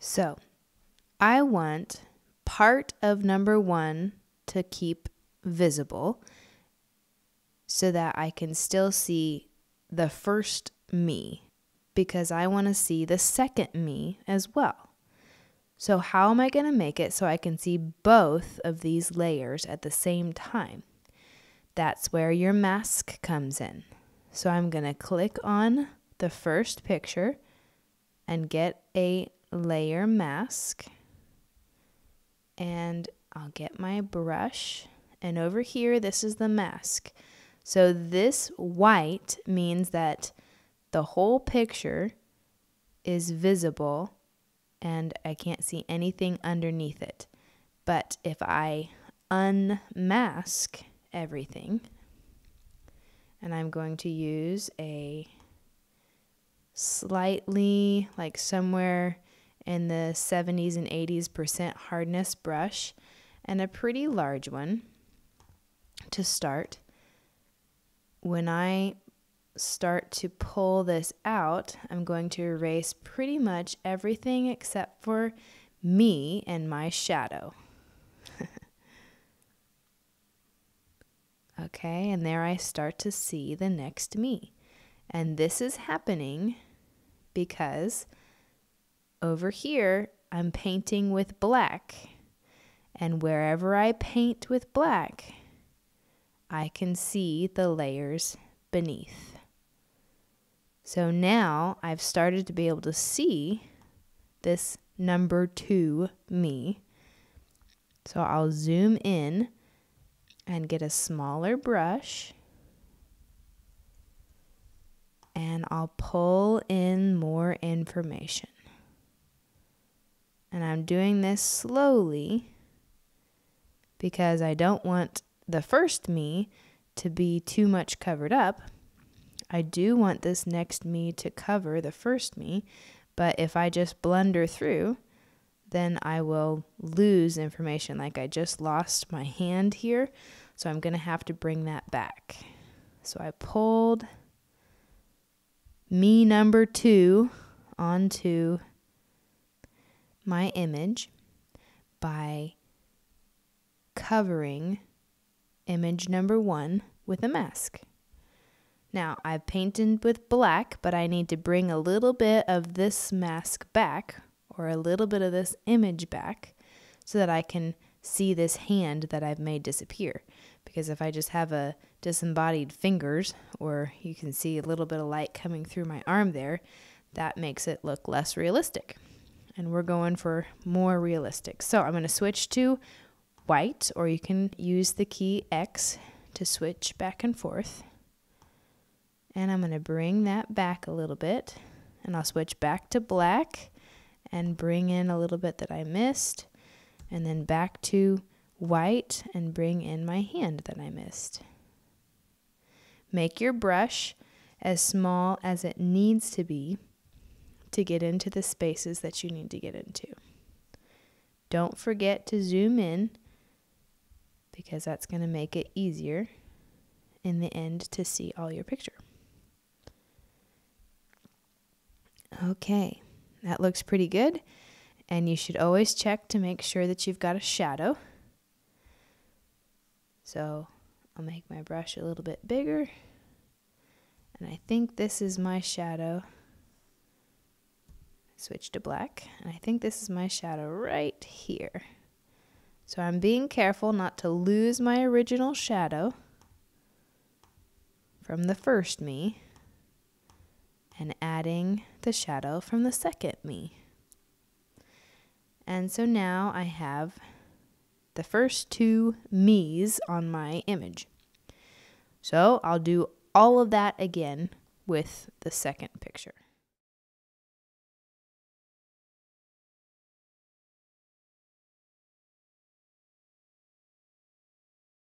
So I want part of number 1 to keep visible so that I can still see the first me, because I want to see the second me as well. So how am I going to make it so I can see both of these layers at the same time? That's where your mask comes in. So I'm going to click on the first picture and get a layer mask. And I'll get my brush. And over here, this is the mask. So this white means that the whole picture is visible and I can't see anything underneath it. But if I unmask everything, and I'm going to use a slightly, like somewhere in the 70s and 80s% hardness brush, and a pretty large one to start. When I start to pull this out, I'm going to erase pretty much everything except for me and my shadow. Okay, and there I start to see the next me. And this is happening because over here I'm painting with black. And wherever I paint with black, I can see the layers beneath. So now I've started to be able to see this number 2 me. So I'll zoom in and get a smaller brush, and I'll pull in more information. And I'm doing this slowly because I don't want the first me to be too much covered up. I do want this next me to cover the first me, but if I just blunder through, then I will lose information. Like I just lost my hand here, so I'm going to have to bring that back. So I pulled me number 2 onto my image by covering image number 1 with a mask. Now, I've painted with black, but I need to bring a little bit of this mask back, or a little bit of this image back, so that I can see this hand that I've made disappear. Because if I just have a disembodied fingers, or you can see a little bit of light coming through my arm there, that makes it look less realistic. And we're going for more realistic. So I'm going to switch to white, or you can use the key X to switch back and forth. And I'm going to bring that back a little bit, and I'll switch back to black and bring in a little bit that I missed, and then back to white and bring in my hand that I missed. Make your brush as small as it needs to be to get into the spaces that you need to get into. Don't forget to zoom in, because that's going to make it easier in the end to see all your picture. Okay, that looks pretty good, and you should always check to make sure that you've got a shadow. So I'll make my brush a little bit bigger, and I think this is my shadow. Switch to black, and I think this is my shadow right here. So I'm being careful not to lose my original shadow from the first me, and adding the shadow from the second me. And so now I have the first 2 me's on my image. So I'll do all of that again with the second picture.